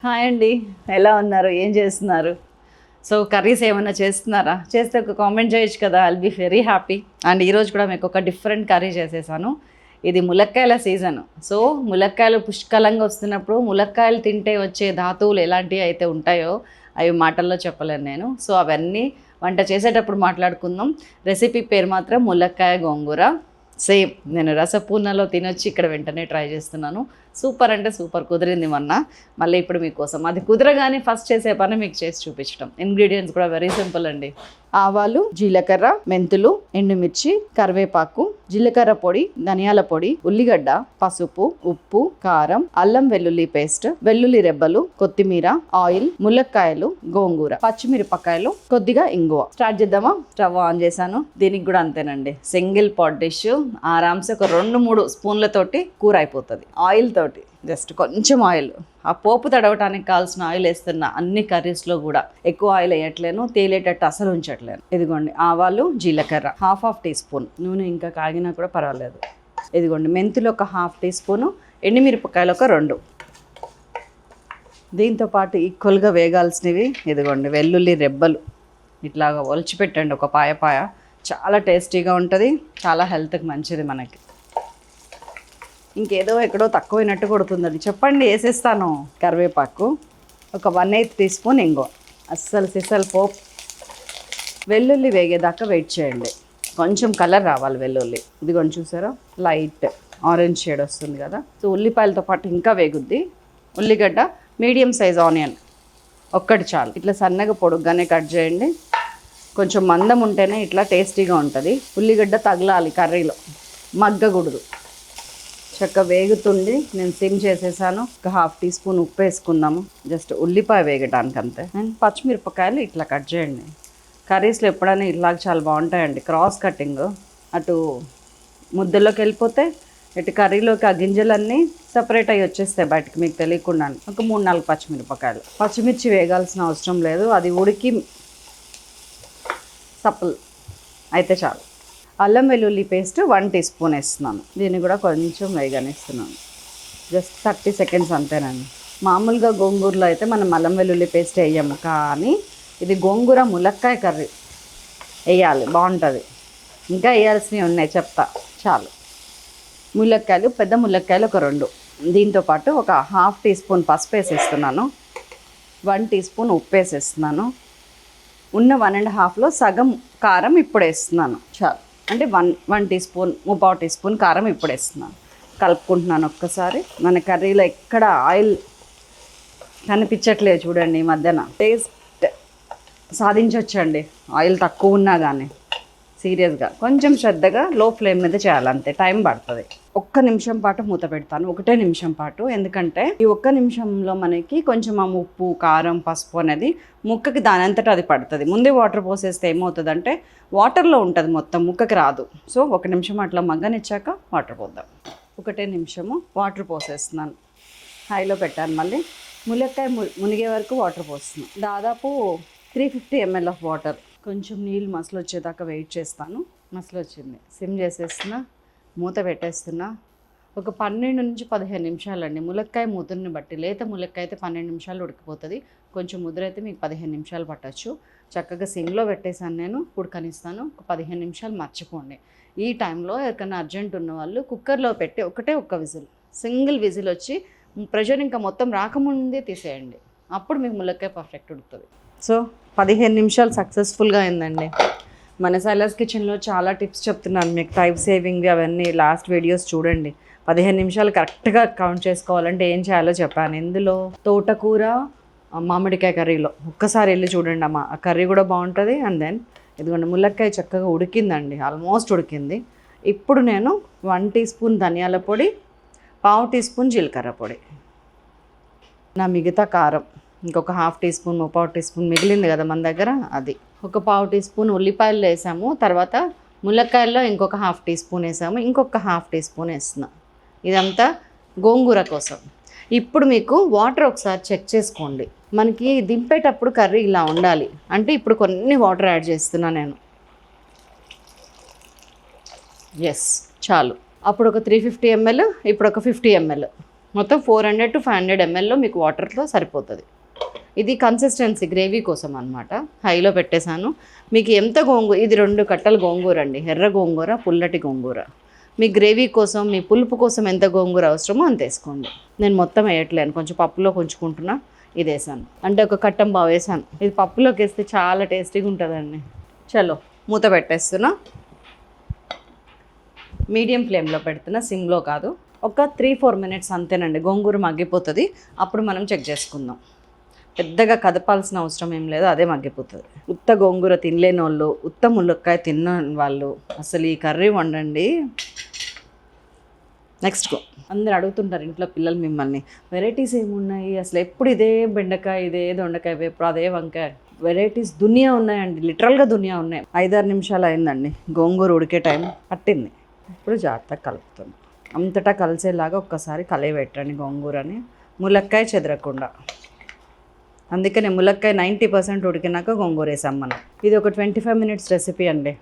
Hi అండి, ఎలా ఉన్నారు? ఏం చేస్తున్నారు? సో కర్రీస్ ఏమైనా చేస్తున్నారా? చేస్తే ఒక కామెంట్ చేయొచ్చు కదా, I'll be very happy. And ఈరోజు కూడా మీకు ఒక డిఫరెంట్ కర్రీ చేసేసాను. ఇది ములక్కాయల సీజన్. సో ములక్కాయలు పుష్కలంగా వస్తున్నప్పుడు ములక్కాయలు తింటే వచ్చే ధాతువులు ఎలాంటివి అయితే ఉంటాయో అవి మాటల్లో చెప్పలేను నేను. సో అవన్నీ వంట చేసేటప్పుడు మాట్లాడుకుందాం. రెసిపీ పేరు మాత్రం ములక్కాయ గోంగూర. సేమ్ నేను రసపూర్ణలో తినొచ్చి ఇక్కడ వెంటనే ట్రై చేస్తున్నాను. సూపర్ అంటే సూపర్ కుదిరింది మొన్న. మళ్ళీ ఇప్పుడు మీకోసం అది కుదరగానే ఫస్ట్ చేసే పని మీకు చేసి చూపించడం. ఇంగ్రీడియంట్స్ కూడా వెరీ సింపుల్ అండి. ఆవాలు, జీలకర్ర, మెంతులు, ఎండుమిర్చి, కరివేపాకు, జీలకర్ర పొడి, ధనియాల పొడి, ఉల్లిగడ్డ, పసుపు, ఉప్పు, కారం, అల్లం వెల్లుల్లి పేస్ట్, వెల్లుల్లి రెబ్బలు, కొత్తిమీర, ఆయిల్, ములక్కాయలు, గోంగూర, పచ్చిమిరపకాయలు, కొద్దిగా ఇంగువ. స్టార్ట్ చేద్దామా? స్టవ్ ఆన్ చేశాను. దీనికి కూడా అంతేనండి, సింగిల్ పాట్ డిష్. ఆరామ్సే ఒక 2-3 స్పూన్లతోటి కూర అయిపోతుంది. ఆయిల్ తోటి జస్ట్ కొంచెం ఆయిల్, ఆ పోపు తడవటానికి కావాల్సిన ఆయిల్ వేస్తున్నా అన్ని కర్రీస్లో కూడా. ఎక్కువ ఆయిల్ వేయట్లేను, తేలేటట్టు అసలు ఉంచట్లేను. ఇదిగోండి ఆవాలు, జీలకర్ర హాఫ్ టీ స్పూన్, నూనె ఇంకా కాగినా కూడా పర్వాలేదు. ఇదిగోండి మెంతులు ఒక హాఫ్ టీ స్పూను, ఎండుమిరపకాయలు ఒక 2. దీంతోపాటు ఈక్వల్గా వేగాల్సినవి ఇదిగోండి వెల్లుల్లి రెబ్బలు. ఇట్లాగా ఒలిచిపెట్టండి ఒక పాయ. చాలా టేస్టీగా ఉంటుంది, చాలా హెల్త్కి మంచిది మనకి. ఇంకేదో ఎక్కడో తక్కువైనట్టు కొడుతుందని చెప్పండి, వేసేస్తాను. కరివేపాకు ఒక 1/8 టీ స్పూన్, ఇంగువ. అస్సలు సిసలు పోపు. వెల్లుల్లి వేగేదాకా వెయిట్ చేయండి. కొంచెం కలర్ రావాలి వెల్లుల్లి. ఇది కొంచెం చూసారా, లైట్ ఆరెంజ్ షేడ్ వస్తుంది కదా. సో ఉల్లిపాయలతో పాటు ఇంకా వేగుద్ది. ఉల్లిగడ్డ మీడియం సైజ్ ఆనియన్ ఒక్కటి చాలు. ఇట్లా సన్నగా పొడుగ్గానే కట్ చేయండి. కొంచెం మందం ఉంటేనే ఇట్లా టేస్టీగా ఉంటుంది. ఉల్లిగడ్డ తగలాలి కర్రీలో, మగ్గకూడదు. చక్కగా వేగుతుంది. నేను సిమ్ చేసేసాను. ఒక హాఫ్ టీ స్పూన్ ఉప్పు వేసుకుందాము, జస్ట్ ఉల్లిపాయ వేగటానికి అంతే. అండ్ పచ్చిమిరపకాయలు ఇట్లా కట్ చేయండి. కర్రీస్లో ఎప్పుడైనా ఇలాగ చాలా బాగుంటాయండి. క్రాస్ కటింగ్, అటు ముద్దలోకి వెళ్ళిపోతే ఇటు కర్రీలోకి ఆ గింజలన్నీ సపరేట్ అయ్యి వచ్చేస్తాయి బయటకు మీకు తెలియకుండా. ఒక 3-4 పచ్చిమిరపకాయలు. పచ్చిమిర్చి వేగాల్సిన అవసరం లేదు, అది ఉడికి సప్పులు అయితే చాలు. అల్లం వెల్లుల్లి పేస్ట్ 1 టీ స్పూన్ వేస్తున్నాను. దీన్ని కూడా కొంచెం వేగనిస్తున్నాను, జస్ట్ 30 సెకండ్స్ అంతేనండి. మామూలుగా గోంగూరలో అయితే మనం అల్లం వెల్లుల్లి పేస్ట్ వేయము, కానీ ఇది గోంగూర ములక్కాయ కర్రీ వేయాలి, బాగుంటుంది. ఇంకా వేయాల్సినవి ఉన్నాయి, చెప్తా. చాలు. ములక్కాయలు, పెద్ద ములక్కాయలు ఒక 2. దీంతోపాటు ఒక హాఫ్ టీ స్పూన్ పసుపు వేసేస్తున్నాను. 1 టీ స్పూన్ ఉప్పు వేసేస్తున్నాను. ఉన్న 1.5లో సగం కారం ఇప్పుడు వేస్తున్నాను. చాలు. అంటే 1 టీ స్పూన్, 3/4 టీ స్పూన్ కారం ఇప్పుడు వేస్తున్నాను. కలుపుకుంటున్నాను ఒక్కసారి. మన కర్రీలో ఎక్కడ ఆయిల్ కనిపించట్లేదు చూడండి. ఈ మధ్యన టేస్ట్ సాధించవచ్చండి ఆయిల్ తక్కువ ఉన్నా కానీ. సీరియస్గా కొంచెం శ్రద్ధగా లో ఫ్లేమ్ మీద చేయాలంతే, టైం పడుతుంది. 1 నిమిషం పాటు మూత పెడతాను, 1 నిమిషం పాటు. ఎందుకంటే ఈ 1 నిమిషంలో మనకి కొంచెం ఆ ఉప్పు, కారం, పసుపు అనేది ముక్కకి దానంతటా అది పడుతుంది. ముందే వాటర్ పోసేస్తే ఏమవుతుందంటే వాటర్లో ఉంటుంది మొత్తం, ముక్కకి రాదు. సో 1 నిమిషం అట్లా మగ్గనిచ్చాక వాటర్ పోద్దాం. 1 నిమిషము వాటర్ పోసేస్తున్నాను. హైలో పెట్టాను. మళ్ళీ ములక్కాయ మునిగే వరకు వాటర్ పోస్తున్నాను. దాదాపు 350 ml ఆఫ్ వాటర్. కొంచెం నీళ్ళు మసలు వచ్చేదాకా వెయిట్ చేస్తాను. మసలు వచ్చింది, సిమ్ చేసేస్తున్నా, మూత పెట్టేస్తున్నా. ఒక 12 నుంచి 15 నిమిషాలండి. ములక్కాయ ముదురుని బట్టి. లేత ములక్కాయ అయితే 12 నిమిషాలు ఉడికిపోతుంది. కొంచెం ముదురైతే మీకు 15 నిమిషాలు పట్టచ్చు. చక్కగా సిమ్లో పెట్టేసాను నేను, ఉడకనిస్తాను. ఒక 15 నిమిషాలు మర్చిపోండి. ఈ టైంలో ఎవరికైనా అర్జెంట్ ఉన్న వాళ్ళు కుక్కర్లో పెట్టి ఒక్క విజిల్, సింగిల్ విజిల్ వచ్చి ప్రెషర్ ఇంకా మొత్తం రాకముందే తీసేయండి. అప్పుడు మీకు ములక్కాయ పర్ఫెక్ట్ ఉడుకుతుంది. సో 15 నిమిషాలు సక్సెస్ఫుల్గా అయిందండి. మన సైలాస్ కిచెన్లో చాలా టిప్స్ చెప్తున్నాను మీకు, టైం సేవింగ్ అవన్నీ లాస్ట్ వీడియోస్ చూడండి. 15 నిమిషాలు కరెక్ట్గా కౌంట్ చేసుకోవాలంటే ఏం చేయాలో చెప్పాను. ఇందులో తోటకూర మామిడికాయ కర్రీలో ఒక్కసారి వెళ్ళి చూడండి అమ్మా, ఆ కర్రీ కూడా బాగుంటుంది. అండ్ దెన్ ఇదిగోండి ములక్కాయ చక్కగా ఉడికిందండి, ఆల్మోస్ట్ ఉడికింది. ఇప్పుడు నేను 1 టీ స్పూన్ ధనియాల పొడి, 1/2 టీ స్పూన్ జీలకర్ర పొడి, నా మిగతా కారం ఇంకొక half teaspoon, 3/4 teaspoon మిగిలింది కదా మన దగ్గర, అది ఒక 1/2 టీ స్పూన్ ఉల్లిపాయలు వేసాము. తర్వాత ములక్కాయల్లో ఇంకొక హాఫ్ టీ స్పూన్ వేసాము. ఇంకొక హాఫ్ టీ స్పూన్ వేస్తున్నాం. ఇదంతా గోంగూర కోసం. ఇప్పుడు మీకు వాటర్ ఒకసారి చెక్ చేసుకోండి. మనకి దింపేటప్పుడు కర్రీ ఇలా ఉండాలి అంటే ఇప్పుడు కొన్ని వాటర్ యాడ్ చేస్తున్నా నేను. ఎస్, చాలు. అప్పుడు ఒక 350 ml, ఇప్పుడు ఒక 50 ml. మొత్తం 400 to 500 mlలో మీకు వాటర్తో సరిపోతుంది. ఇది కన్సిస్టెన్సీ గ్రేవీ కోసం అనమాట. హైలో పెట్టేశాను. మీకు ఎంత గోంగూర, ఇది 2 కట్టలు గోంగూర అండి, ఎర్ర గోంగూర, పుల్లటి గోంగూర. మీ గ్రేవీ కోసం, మీ పులుపు కోసం ఎంత గోంగూర అవసరమో అంత వేసుకోండి. నేను మొత్తం వేయట్లేను, కొంచెం పప్పులో కొంచుకుంటున్నా. ఇది వేసాను అంటే ఒక కట్టం బాగా వేసాను. ఇది పప్పులోకి వేస్తే చాలా టేస్టీగా ఉంటుందండి. చలో మూత పెట్టేస్తున్నా. మీడియం ఫ్లేమ్లో పెడుతున్నా, సిమ్లో కాదు. ఒక 3-4 మినిట్స్ అంతేనండి, గోంగూర మగ్గిపోతుంది. అప్పుడు మనం చెక్ చేసుకుందాం. పెద్దగా కదపాల్సిన అవసరం ఏం లేదు, అదే మగ్గిపోతుంది. ఉత్త గోంగూర తినలేని వాళ్ళు, ఉత్త ములక్కాయ తిన్న వాళ్ళు అసలు ఈ కర్రీ వండండి. నెక్స్ట్ అందరు అడుగుతుంటారు ఇంట్లో పిల్లలు మిమ్మల్ని, వెరైటీస్ ఏమున్నాయి అసలు, ఎప్పుడు ఇదే బెండకాయ, ఇదే దొండకాయ వేపుడు, అదే వంకాయ, వెరైటీస్ దునియా ఉన్నాయండి, లిటరల్గా దునియా ఉన్నాయి. 5-6 నిమిషాలు అయిందండి, గోంగూర ఉడికే టైం పట్టింది. ఇప్పుడు జాగ్రత్తగా కలుపుతుంది. అంతటా కలిసేలాగా ఒక్కసారి కలియబెట్టండి గోంగూరని, ములక్కాయ చెదరకుండా. అందుకనే ములక్కాయ 90% ఉడికినాక గోంగూర వేసాం మనం. ఇది ఒక 25 మినిట్స్ రెసిపీ అండి.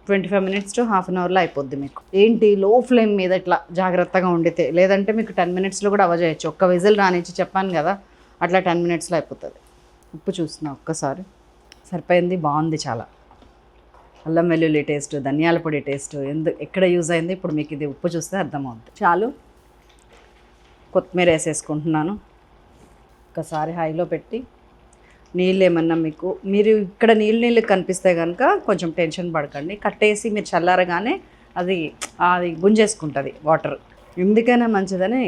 25 మినిట్స్ to ½ an hourలో అయిపోద్ది మీకు. ఏంటి లో ఫ్లేమ్ మీద ఇట్లా జాగ్రత్తగా ఉండితే, లేదంటే మీకు 10 మినిట్స్లో కూడా అవజేయచ్చు. ఒక్క విజిల్ రానిచ్చి చెప్పాను కదా, అట్లా 10 మినిట్స్లో అయిపోతుంది. ఉప్పు చూస్తున్నా ఒక్కసారి, సరిపోయింది, బాగుంది చాలా. అల్లం వెల్లుల్లి టేస్ట్, ధనియాల పొడి టేస్ట్ ఎక్కడ యూజ్ అయింది ఇప్పుడు మీకు ఇది ఉప్పు చూస్తే అర్థమవుతుంది. చాలు, కొత్తిమీర వేసేసుకుంటున్నాను. ఒకసారి హైలో పెట్టి, నీళ్ళు ఏమన్నా మీరు ఇక్కడ నీళ్ళు కనిపిస్తే కనుక కొంచెం టెన్షన్ పడకండి. కట్టేసి మీరు చల్లారగానే అది గుంజేసుకుంటుంది వాటర్. ఎందుకైనా మంచిదని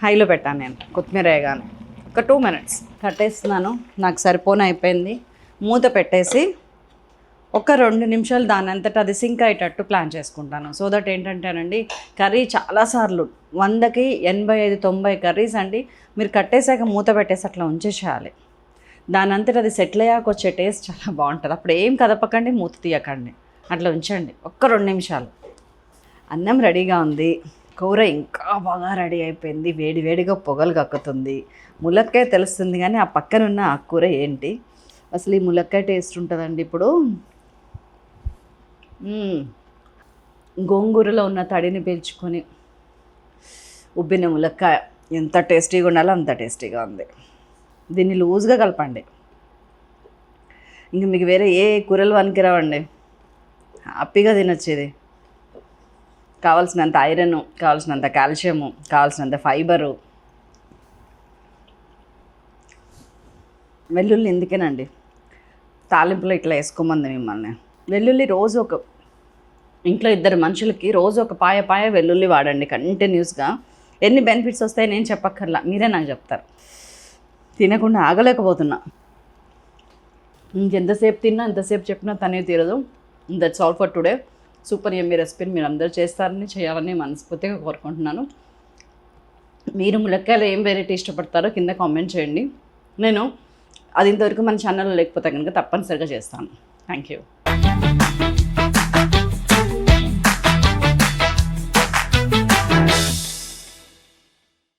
హైలో పెట్టాను నేను. కొత్తిమీర వేయగానే ఒక 2 మినిట్స్ కట్టేస్తున్నాను. నాకు సరిపోని అయిపోయింది. మూత పెట్టేసి ఒక 2 నిమిషాలు దాని అంతటా అది సింక్ అయ్యేటట్టు ప్లాన్ చేసుకుంటాను. సో దట్ ఏంటంటేనండి, కర్రీ చాలాసార్లు 100కి 85-90 కర్రీస్ అండి మీరు కట్టేసాక మూత పెట్టేసి అట్లా ఉంచేసేయాలి. దాని అంతటా అది సెటిల్ అయ్యాక వచ్చే టేస్ట్ చాలా బాగుంటుంది. అప్పుడు ఏం కదపకండి, మూత తీయకండి, అట్లా ఉంచండి ఒక్క 2 నిమిషాలు. అన్నం రెడీగా ఉంది, కూర ఇంకా బాగా రెడీ అయిపోయింది. వేడి వేడిగా పొగలు కక్కుతుంది. ములక్కాయ తెలుస్తుంది కానీ ఆ పక్కనున్న ఆ కూర ఏంటి అసలు, ఈ ములక్కాయ టేస్ట్ ఉంటుందండి ఇప్పుడు. గోంగూరలో ఉన్న తడిని పీల్చుకొని ఉబ్బిన ములక్కాయ ఎంత టేస్టీగా ఉండాలో అంత టేస్టీగా ఉంది. దీన్ని లూజ్గా కలపండి, ఇంక మీకు వేరే ఏ కూరలు వనికిరావండి, హ్యాపీగా తినొచ్చేది. కావాల్సినంత ఐరన్, కావాల్సినంత కాల్షియము, కావాల్సినంత ఫైబరు. వెల్లుల్లి ఎందుకేనండి తాలింపులో ఇట్లా వేసుకోమంది మిమ్మల్ని. వెల్లుల్లి రోజు ఇంట్లో 2 మనుషులకి రోజు ఒక పాయ వెల్లుల్లి వాడండి కంటిన్యూస్గా. ఎన్ని బెనిఫిట్స్ వస్తాయి నేను చెప్పక్కర్లా, మీరే నాకు చెప్తారు. తినకుండా ఆగలేకపోతున్నా. ఇంకెంతసేపు తిన్నా, ఎంతసేపు చెప్పినా తనే తీరదు. That's all for today. Super యమ్మీ రెసిపీని మీరు అందరూ చేయాలని మనస్ఫూర్తిగా కోరుకుంటున్నాను. మీరు ములక్కాయలు ఏం వెరైటీ ఇష్టపడతారో కింద కామెంట్ చేయండి. నేను అది ఇంతవరకు మన ఛానల్లో లేకపోతే కనుక తప్పనిసరిగా చేస్తాను. Thank you.